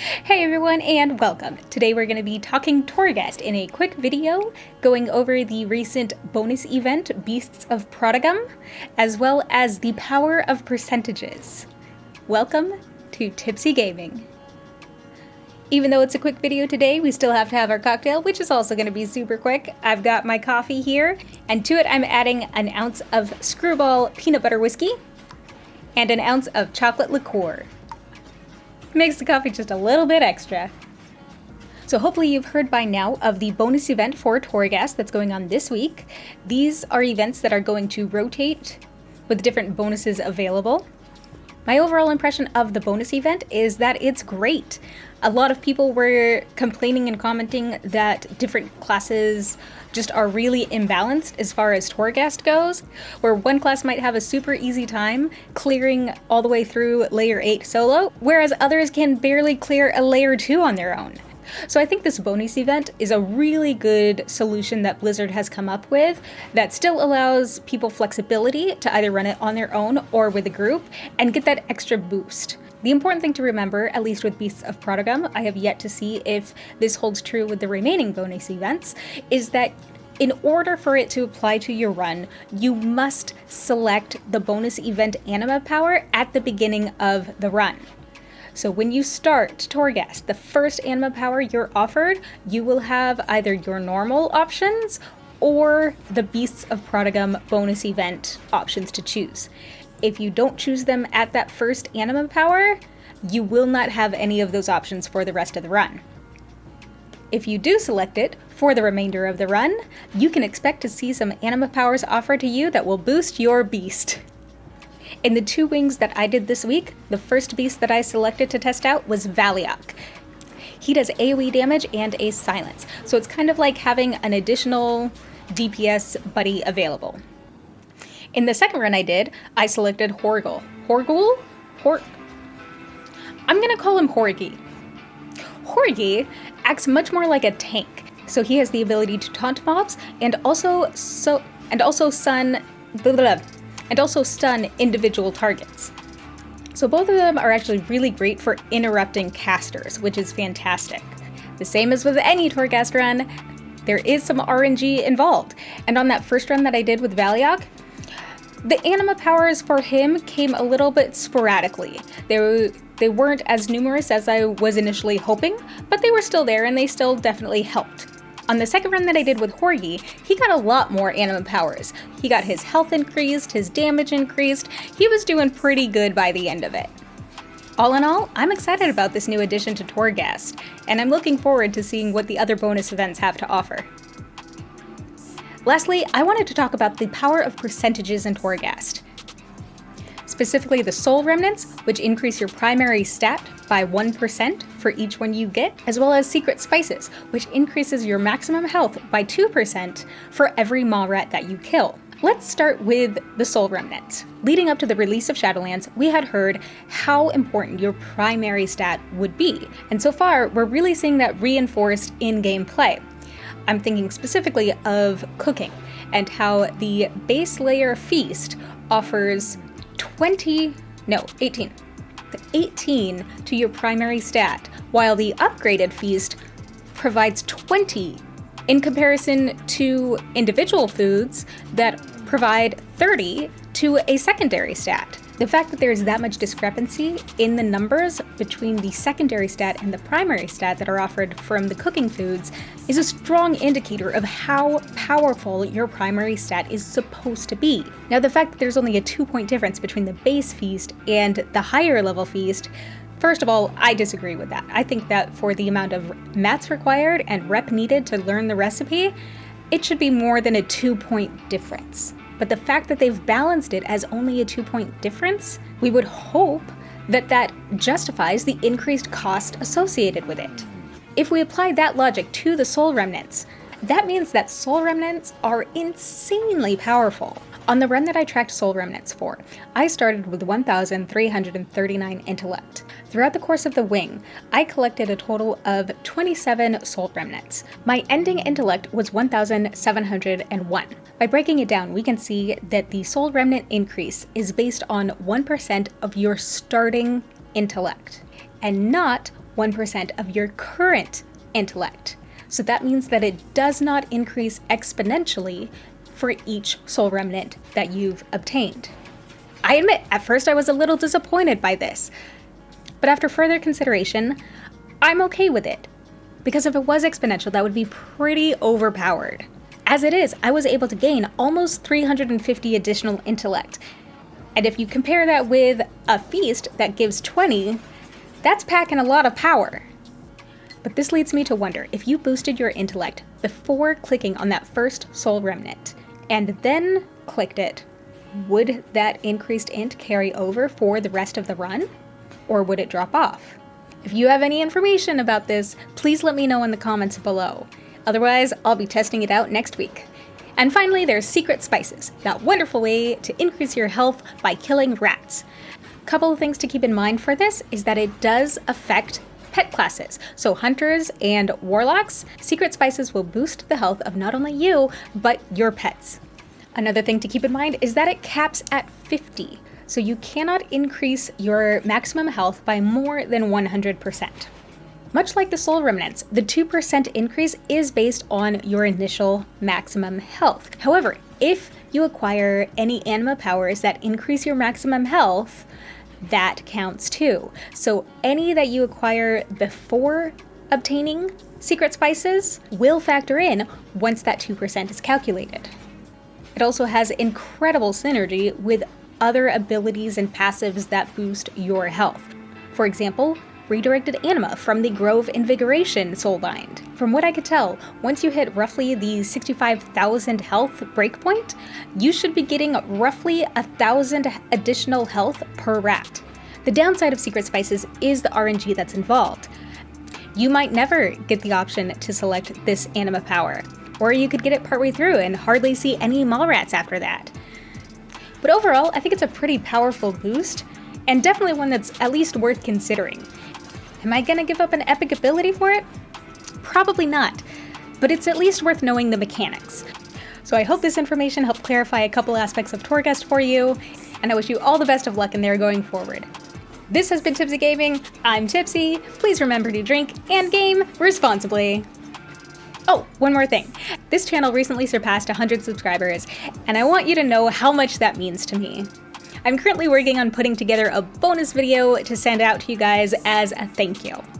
Hey everyone, and welcome! Today we're going to be talking Torghast in a quick video, going over the recent bonus event, Beasts of Prodigum, as well as the power of percentages. Welcome to Tipsy Gaming. Even though it's a quick video today, we still have to have our cocktail, which is also going to be super quick. I've got my coffee here, and to it I'm adding an ounce of Screwball peanut butter whiskey, and an ounce of chocolate liqueur. Makes the coffee just a little bit extra. So hopefully you've heard by now of the bonus event for Torghast that's going on this week. These are events that are going to rotate with different bonuses available. My overall impression of the bonus event is that it's great. A lot of people were complaining and commenting that different classes just are really imbalanced as far as Torghast goes, where one class might have a super easy time clearing all the way through layer 8 solo, whereas others can barely clear a layer 2 on their own. So I think this bonus event is a really good solution that Blizzard has come up with that still allows people flexibility to either run it on their own or with a group and get that extra boost. The important thing to remember, at least with Beasts of Prodigum, I have yet to see if this holds true with the remaining bonus events, is that in order for it to apply to your run, you must select the bonus event anima power at the beginning of the run. So when you start Torghast, the first anima power you're offered, you will have either your normal options or the Beasts of Prodigum bonus event options to choose. If you don't choose them at that first anima power, you will not have any of those options for the rest of the run. If you do select it for the remainder of the run, you can expect to see some anima powers offered to you that will boost your beast. In the 2 wings that I did this week, the first beast that I selected to test out was Valiok. He does AoE damage and a silence, so it's kind of like having an additional DPS buddy available. In the second run I did, I selected Horgul. I'm gonna call him Horgy. Horgy acts much more like a tank, so he has the ability to taunt mobs and also stun individual targets. So both of them are actually really great for interrupting casters, which is fantastic. The same as with any Torghast run, there is some RNG involved. And on that first run that I did with Valiok, the anima powers for him came a little bit sporadically. They weren't as numerous as I was initially hoping, but they were still there and they still definitely helped. On the second run that I did with Horgy, he got a lot more anima powers. He got his health increased, his damage increased. He was doing pretty good by the end of it. All in all, I'm excited about this new addition to Torghast, and I'm looking forward to seeing what the other bonus events have to offer. Lastly, I wanted to talk about the power of percentages in Torghast. Specifically the soul remnants, which increase your primary stat by 1% for each one you get, as well as secret spices, which increases your maximum health by 2% for every maw rat that you kill. Let's start with the soul remnants. Leading up to the release of Shadowlands, we had heard how important your primary stat would be, and so far we're really seeing that reinforced in gameplay. I'm thinking specifically of cooking and how the base layer feast offers 18 to your primary stat, while the upgraded feast provides 20 in comparison to individual foods that provide 30 to a secondary stat. The fact that there's that much discrepancy in the numbers between the secondary stat and the primary stat that are offered from the cooking foods is a strong indicator of how powerful your primary stat is supposed to be. Now, the fact that there's only a 2-point difference between the base feast and the higher level feast, first of all, I disagree with that. I think that for the amount of mats required and rep needed to learn the recipe, it should be more than a 2-point difference. But the fact that they've balanced it as only a 2-point difference, we would hope that that justifies the increased cost associated with it. If we apply that logic to the soul remnants, that means that soul remnants are insanely powerful. On the run that I tracked soul remnants for, I started with 1,339 intellect. Throughout the course of the wing, I collected a total of 27 soul remnants. My ending intellect was 1,701. By breaking it down, we can see that the soul remnant increase is based on 1% of your starting intellect, and not 1% of your current intellect. So that means that it does not increase exponentially for each soul remnant that you've obtained. I admit, at first I was a little disappointed by this, but after further consideration, I'm okay with it. Because if it was exponential, that would be pretty overpowered. As it is, I was able to gain almost 350 additional intellect. And if you compare that with a feast that gives 20, that's packing a lot of power. But this leads me to wonder, if you boosted your intellect before clicking on that first soul remnant, and then clicked it, would that increased int carry over for the rest of the run? Or would it drop off? If you have any information about this, please let me know in the comments below. Otherwise, I'll be testing it out next week. And finally, there's secret spices, that wonderful way to increase your health by killing rats. A couple of things to keep in mind for this is that it does affect pet classes. So hunters and warlocks, secret spices will boost the health of not only you, but your pets. Another thing to keep in mind is that it caps at 50. So you cannot increase your maximum health by more than 100%. Much like the soul remnants, the 2% increase is based on your initial maximum health. However, if you acquire any anima powers that increase your maximum health, that counts too. So any that you acquire before obtaining secret spices will factor in once that 2% is calculated. It also has incredible synergy with other abilities and passives that boost your health. For example, redirected anima from the Grove Invigoration soulbind. From what I could tell, once you hit roughly the 65,000 health breakpoint, you should be getting roughly 1,000 additional health per rat. The downside of secret spices is the RNG that's involved. You might never get the option to select this anima power, or you could get it partway through and hardly see any mall rats after that. But overall, I think it's a pretty powerful boost, and definitely one that's at least worth considering. Am I gonna give up an epic ability for it? Probably not, but it's at least worth knowing the mechanics. So I hope this information helped clarify a couple aspects of Torghast for you, and I wish you all the best of luck in there going forward. This has been Tipsy Gaming. I'm Tipsy. Please remember to drink and game responsibly. Oh, one more thing. This channel recently surpassed 100 subscribers, and I want you to know how much that means to me. I'm currently working on putting together a bonus video to send out to you guys as a thank you.